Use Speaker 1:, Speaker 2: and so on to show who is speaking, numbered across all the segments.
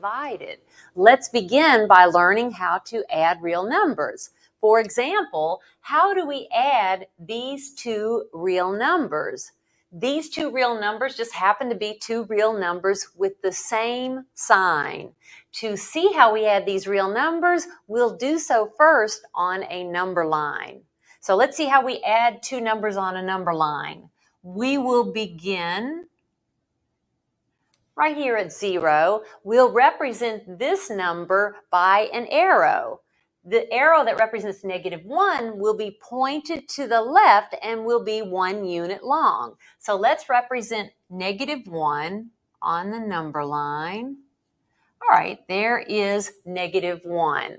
Speaker 1: divided. Let's begin by learning how to add real numbers. For example, how do we add these two real numbers? These two real numbers just happen to be two real numbers with the same sign. To see how we add these real numbers, we'll do so first on a number line. So let's see how we add two numbers on a number line. We will begin right here at 0. We'll represent this number by an arrow. The arrow that represents -1 will be pointed to the left and will be 1 unit long. So let's represent -1 on the number line. All right, there is -1.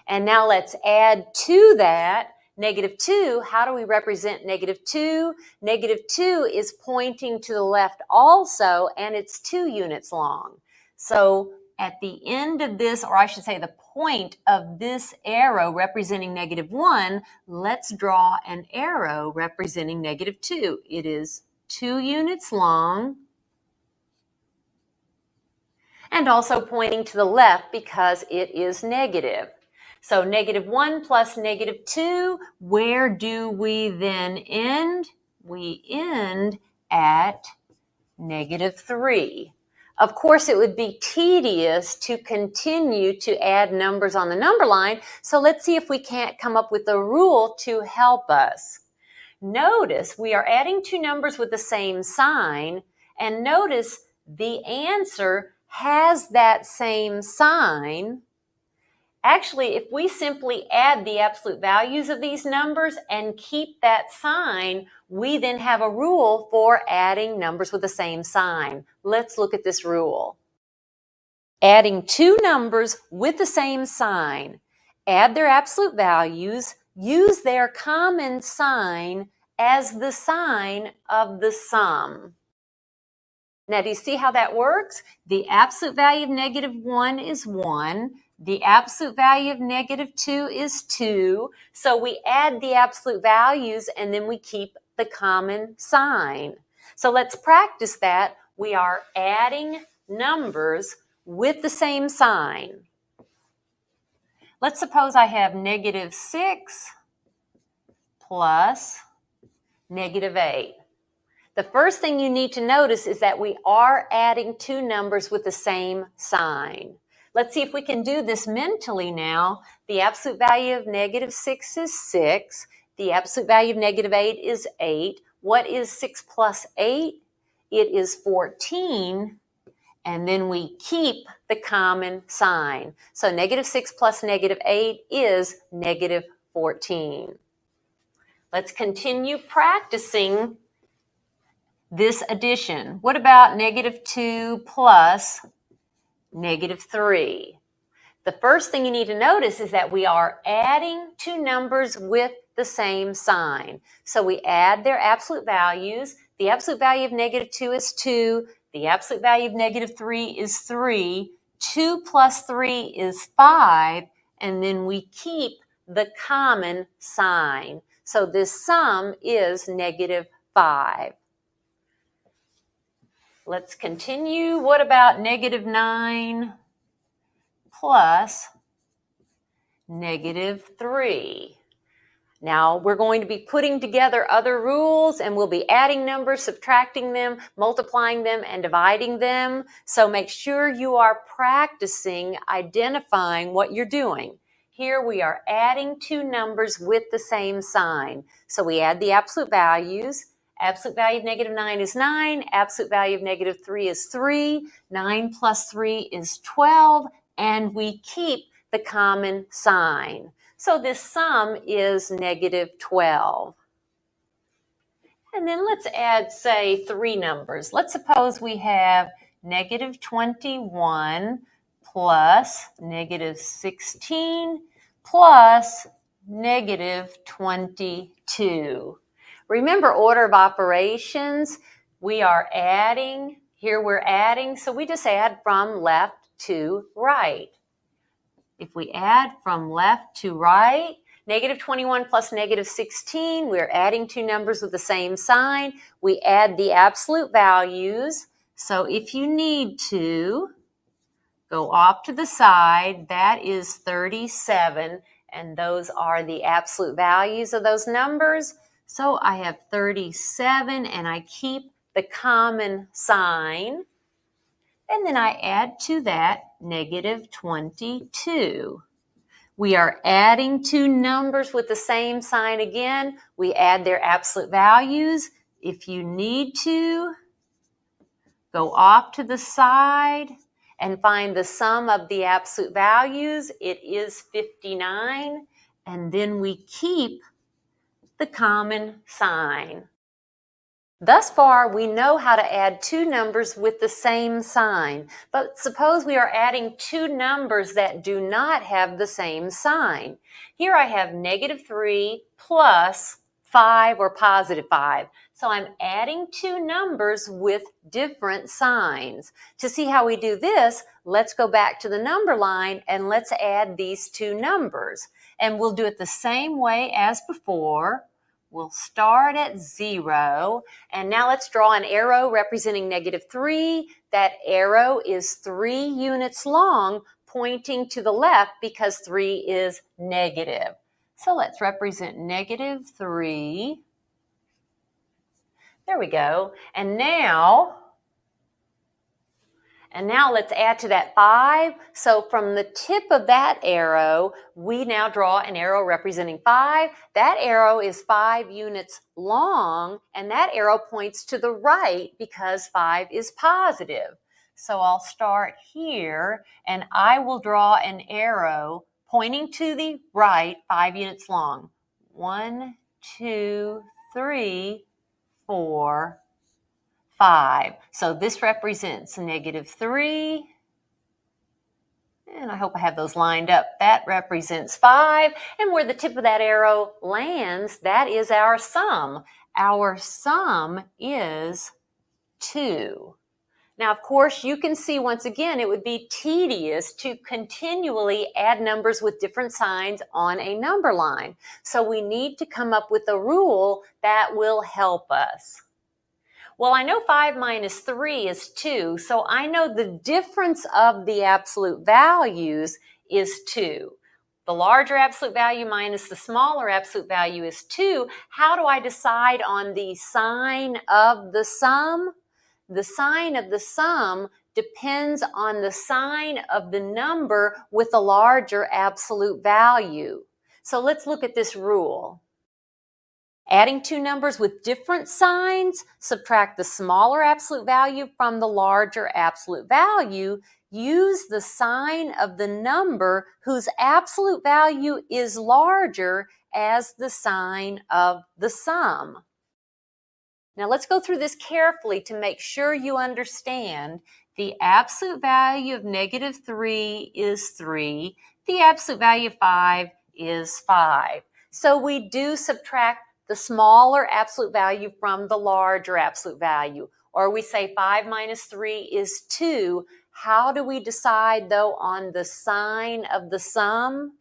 Speaker 1: And now let's add to that -2. How do we represent -2? -2 is pointing to the left also, and it's 2 units long. So at the end of this, or I should say the point of this arrow representing -1, let's draw an arrow representing -2. It is 2 units long and also pointing to the left because it is negative. So -1 plus -2, where do we then end? We end at -3. Of course, it would be tedious to continue to add numbers on the number line, so let's see if we can't come up with a rule to help us. Notice we are adding two numbers with the same sign, and notice the answer has that same sign. Actually, if we simply add the absolute values of these numbers and keep that sign, we then have a rule for adding numbers with the same sign. Let's look at this rule. Adding two numbers with the same sign, add their absolute values, use their common sign as the sign of the sum. Now, do you see how that works? The absolute value of -1 is 1. The absolute value of -2 is 2. So we add the absolute values and then we keep the common sign. So let's practice that. We are adding numbers with the same sign. Let's suppose I have -6 plus -8. The first thing you need to notice is that we are adding two numbers with the same sign. Let's see if we can do this mentally now. The absolute value of -6 is 6. The absolute value of -8 is 8. What is 6 plus 8? It is 14. And then we keep the common sign. So -6 plus -8 is -14. Let's continue practicing this addition. What about -2 plus -3? The first thing you need to notice is that we are adding two numbers with the same sign. So we add their absolute values. The absolute value of -2 is 2. The absolute value of -3 is 3. 2 plus 3 is 5. And then we keep the common sign. So this sum is -5. Let's continue. What about -9 plus -3? Now we're going to be putting together other rules and we'll be adding numbers, subtracting them, multiplying them, and dividing them. So make sure you are practicing identifying what you're doing. Here we are adding two numbers with the same sign. So we add the absolute values. Absolute value of -9 is 9. Absolute value of -3 is 3. 9 plus 3 is 12. And we keep the common sign. So this sum is -12. And then let's add, say, three numbers. Let's suppose we have -21 plus -16 plus -22. Remember order of operations. We are adding. Here we're adding, so we just add from left to right. If we add from left to right, -21 plus -16, we're adding two numbers with the same sign. We add the absolute values. So if you need to, Go off to the side. That is 37, and those are the absolute values of those numbers. So I have 37, and I keep the common sign. And then I add to that negative 22. We are adding two numbers with the same sign again. We add their absolute values. If you need to, go off to the side and find the sum of the absolute values. It is 59. And then we keep the common sign. Thus far, we know how to add two numbers with the same sign. But suppose we are adding two numbers that do not have the same sign. Here I have negative 3 plus 5 or positive 5. So I'm adding two numbers with different signs. To see how we do this, let's go back to the number line and let's add these two numbers. And we'll do it the same way as before. We'll start at 0, and now let's draw an arrow representing negative 3. That arrow is 3 units long, pointing to the left because 3 is negative. So let's represent negative 3. There we go. And now let's add to that 5. So from the tip of that arrow, we now draw an arrow representing 5. That arrow is 5 units long, and that arrow points to the right because 5 is positive. So I'll start here, and I will draw an arrow pointing to the right, 5 units long. 1, 2, 3, 4, 5. So this represents negative 3. And I hope I have those lined up. That represents 5. And where the tip of that arrow lands, that is our sum. Our sum is 2. Now, of course, you can see once again, it would be tedious to continually add numbers with different signs on a number line. So we need to come up with a rule that will help us. Well, I know 5 minus 3 is 2, so I know the difference of the absolute values is 2. The larger absolute value minus the smaller absolute value is 2. How do I decide on the sign of the sum? The sign of the sum depends on the sign of the number with a larger absolute value. So let's look at this rule. Adding two numbers with different signs, subtract the smaller absolute value from the larger absolute value. Use the sign of the number whose absolute value is larger as the sign of the sum. Now let's go through this carefully to make sure you understand. The absolute value of negative 3 is 3. The absolute value of 5 is 5. So we do subtract the smaller absolute value from the larger absolute value. Or we say 5 minus 3 is 2. How do we decide, though, on the sign of the sum?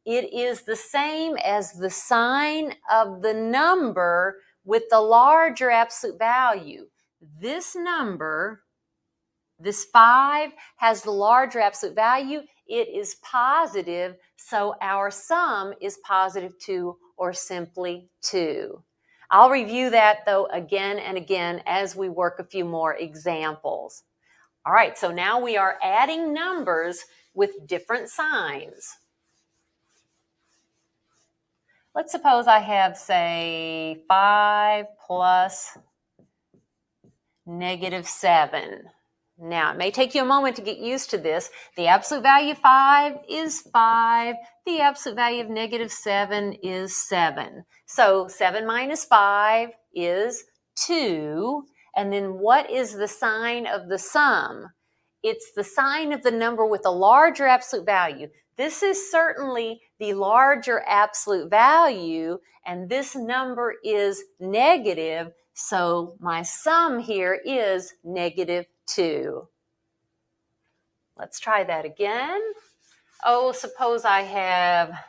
Speaker 1: It is the same as the sign of the number with the larger absolute value. This number, this 5, has the larger absolute value. It is positive, so our sum is positive 2 or simply 2. I'll review that, though, again and again as we work a few more examples. All right, so now we are adding numbers with different signs. Let's suppose I have, say, 5 plus negative 7. Now, it may take you a moment to get used to this. The absolute value of 5 is 5. The absolute value of negative 7 is 7. So 7 minus 5 is 2. And then what is the sign of the sum? It's the sign of the number with a larger absolute value. This is certainly the larger absolute value, and this number is negative, so my sum here is negative 2. Let's try that again. Oh, suppose I have,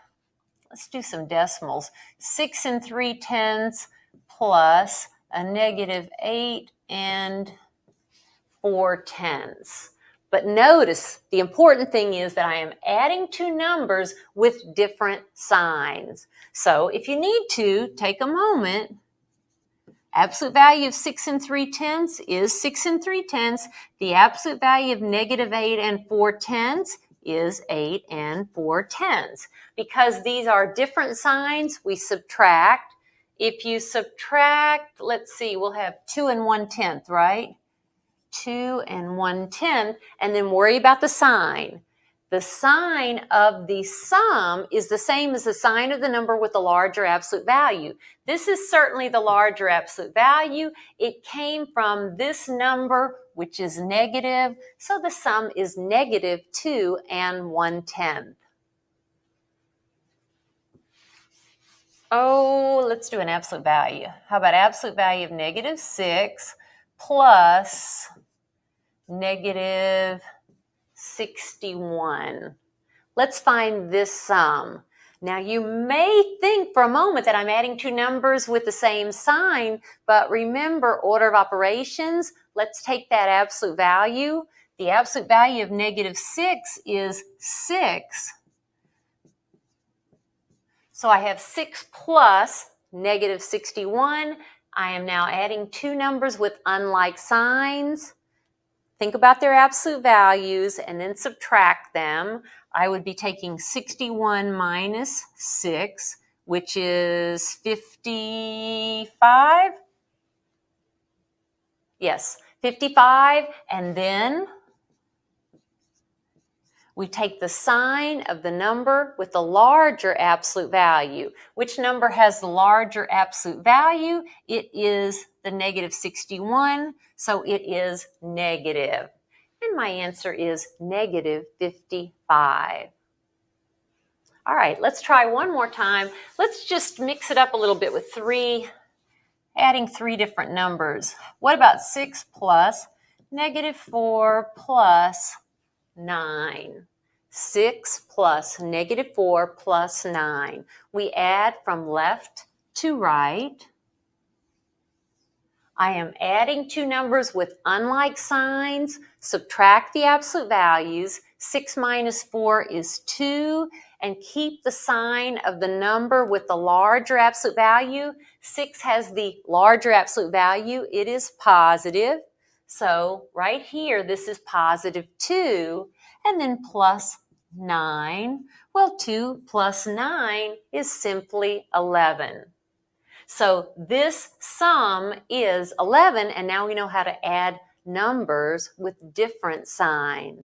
Speaker 1: let's do some decimals, 6 3/10 plus a negative 8 4/10. But notice the important thing is that I am adding two numbers with different signs. So if you need to, take a moment. Absolute value of 6 and 3/10 is 6 and 3/10. The absolute value of negative 8 and 4/10 is 8 and 4/10. Because these are different signs, we subtract. If you subtract, let's see, we'll have 2 and 1/10, right? 2 and 1/10, and then worry about the sign. The sign of the sum is the same as the sign of the number with the larger absolute value. This is certainly the larger absolute value. It came from this number, which is negative, so the sum is negative 2 and 1/10. Oh, let's do an absolute value. How about absolute value of negative 6 plus negative 61. Let's find this sum. Now you may think for a moment that I'm adding two numbers with the same sign, but remember order of operations. Let's take that absolute value. The absolute value of negative 6 is 6. So I have 6 plus negative 61. I am now adding two numbers with unlike signs. Think about their absolute values and then subtract them. I would be taking 61 minus 6, which is 55. Yes, 55. And then we take the sign of the number with the larger absolute value. Which number has the larger absolute value? It is the negative 61, so it is negative. And my answer is negative 55. All right, let's try one more time. Let's just mix it up a little bit with adding three different numbers. What about 6 plus negative 4 plus 9? 6 plus negative 4 plus 9. We add from left to right. I am adding two numbers with unlike signs. Subtract the absolute values. 6 minus 4 is 2. And keep the sign of the number with the larger absolute value. 6 has the larger absolute value. It is positive. So right here, this is positive 2. And then plus 9. Well, 2 plus 9 is simply 11. So this sum is 11, and now we know how to add numbers with different signs.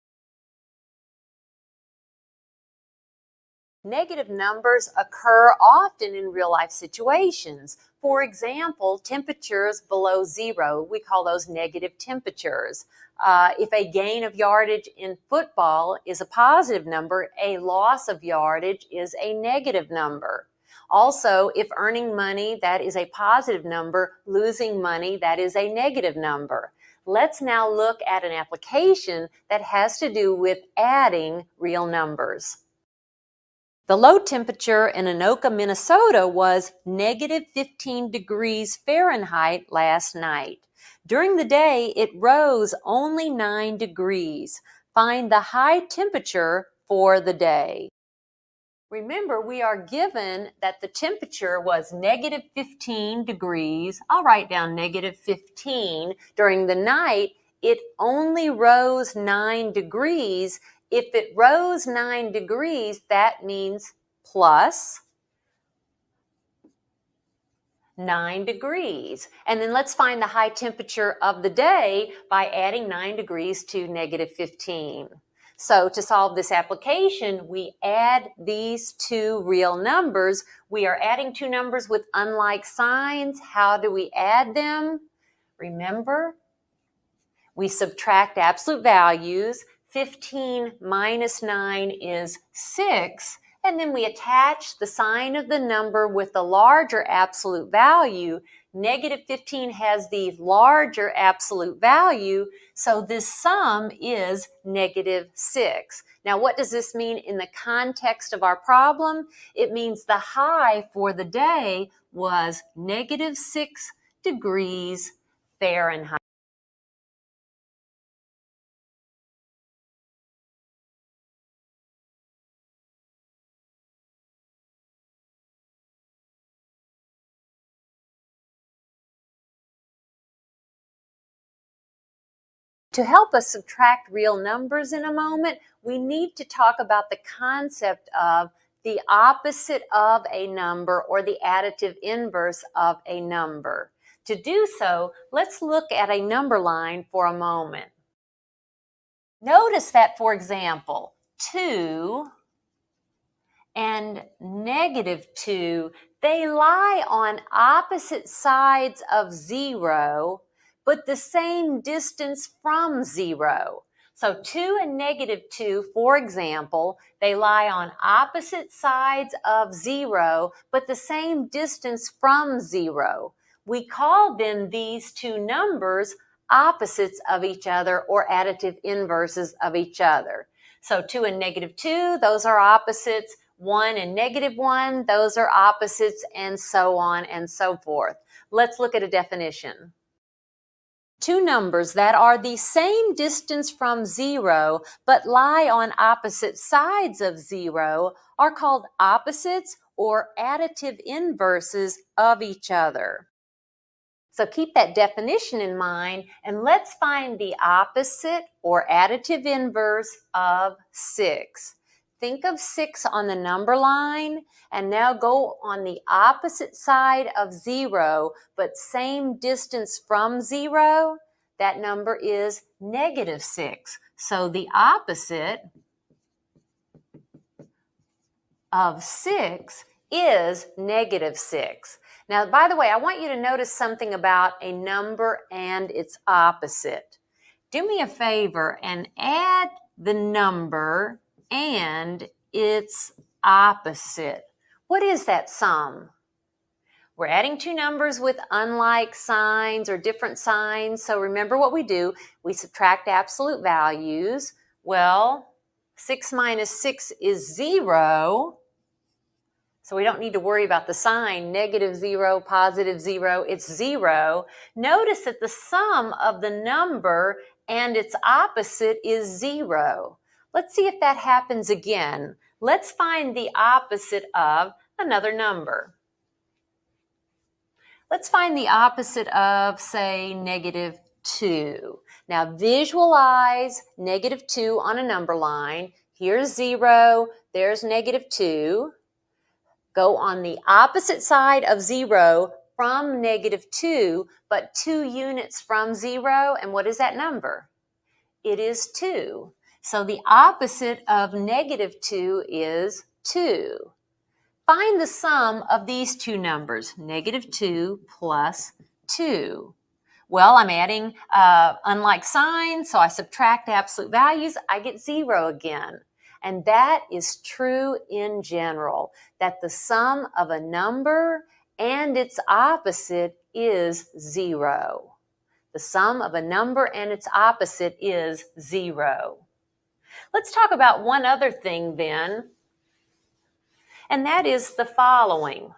Speaker 1: Negative numbers occur often in real-life situations. For example, temperatures below zero, we call those negative temperatures. If a gain of yardage in football is a positive number, a loss of yardage is a negative number. Also, if earning money, that is a positive number. Losing money, that is a negative number. Let's now look at an application that has to do with adding real numbers. The low temperature in Anoka, Minnesota was negative 15 degrees Fahrenheit last night. During the day, it rose only 9 degrees. Find the high temperature for the day. Remember, we are given that the temperature was negative 15 degrees. I'll write down negative 15. During the night, it only rose 9 degrees. If it rose 9 degrees, that means plus 9 degrees. And then let's find the high temperature of the day by adding 9 degrees to negative 15. So to solve this application, we add these two real numbers. We are adding two numbers with unlike signs. How do we add them? Remember, we subtract absolute values. 15 minus 9 is 6. And then we attach the sign of the number with the larger absolute value. Negative 15 has the larger absolute value, so this sum is negative 6. Now, what does this mean in the context of our problem? It means the high for the day was negative 6 degrees Fahrenheit. To help us subtract real numbers in a moment, we need to talk about the concept of the opposite of a number or the additive inverse of a number. To do so, let's look at a number line for a moment. Notice that, for example, 2 and -2, they lie on opposite sides of 0, but the same distance from 0. So 2 and -2, for example, they lie on opposite sides of 0, but the same distance from 0. We call then these two numbers opposites of each other or additive inverses of each other. So 2 and -2, those are opposites. 1 and -1, those are opposites, and so on and so forth. Let's look at a definition. Two numbers that are the same distance from 0 but lie on opposite sides of 0 are called opposites or additive inverses of each other. So keep that definition in mind, and let's find the opposite or additive inverse of 6. Think of 6 on the number line, and now go on the opposite side of 0, but same distance from 0. That number is -6. So the opposite of 6 is -6. Now, by the way, I want you to notice something about a number and its opposite. Do me a favor and add the number and its opposite. What is that sum? We're adding two numbers with unlike signs or different signs. So remember what we do. We subtract absolute values. Well, 6 minus 6 is 0. So we don't need to worry about the sign, -0, +0, it's 0. Notice that the sum of the number and its opposite is 0. Let's see if that happens again. Let's find the opposite of another number. Let's find the opposite of, say, -2. Now visualize -2 on a number line. Here's 0, there's -2. Go on the opposite side of 0 from -2, but 2 units from 0, and what is that number? It is 2. So the opposite of -2 is 2. Find the sum of these two numbers, -2 plus 2. Well, I'm adding unlike signs, so I subtract absolute values, I get 0 again. And that is true in general, that the sum of a number and its opposite is 0. The sum of a number and its opposite is 0. Let's talk about one other thing then, and that is the following.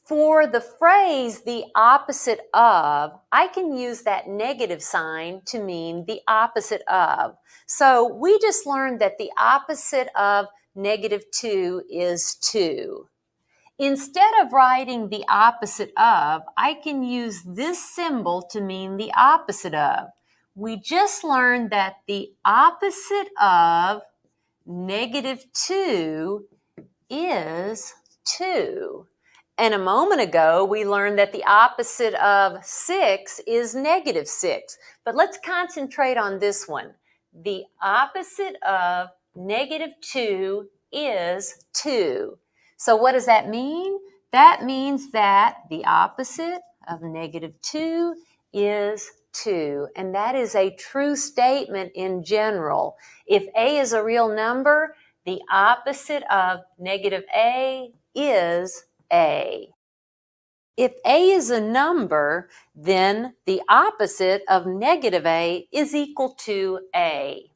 Speaker 1: For the phrase the opposite of, I can use that negative sign to mean the opposite of. So we just learned that the opposite of -2 is 2. Instead of writing the opposite of, I can use this symbol to mean the opposite of. We just learned that the opposite of -2 is 2. And a moment ago, we learned that the opposite of 6 is -6. But let's concentrate on this one. The opposite of -2 is 2. So what does that mean? That means that the opposite of -2 is 2. And that is a true statement in general. If A is a real number, the opposite of -A is A. If A is a number, then the opposite of -A is equal to A.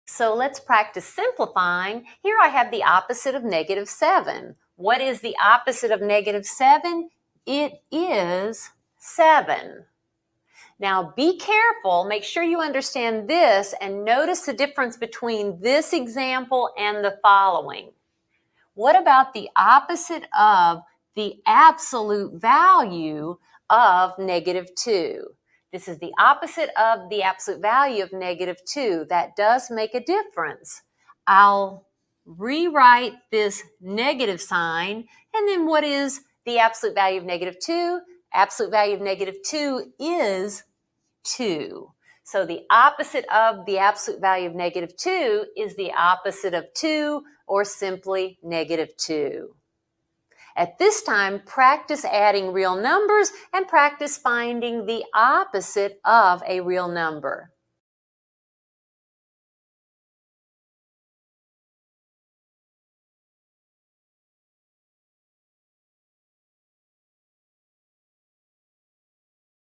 Speaker 1: So let's practice simplifying. Here I have the opposite of -7. What is the opposite of -7? It is 7. Now be careful, make sure you understand this and notice the difference between this example and the following. What about the opposite of the absolute value of -2? This is the opposite of the absolute value of negative 2. That does make a difference. I'll rewrite this negative sign, and then what is the absolute value of negative 2? Absolute value of negative 2 is 2. So the opposite of the absolute value of negative 2 is the opposite of 2, or simply negative 2. At this time, practice adding real numbers and practice finding the opposite of a real number.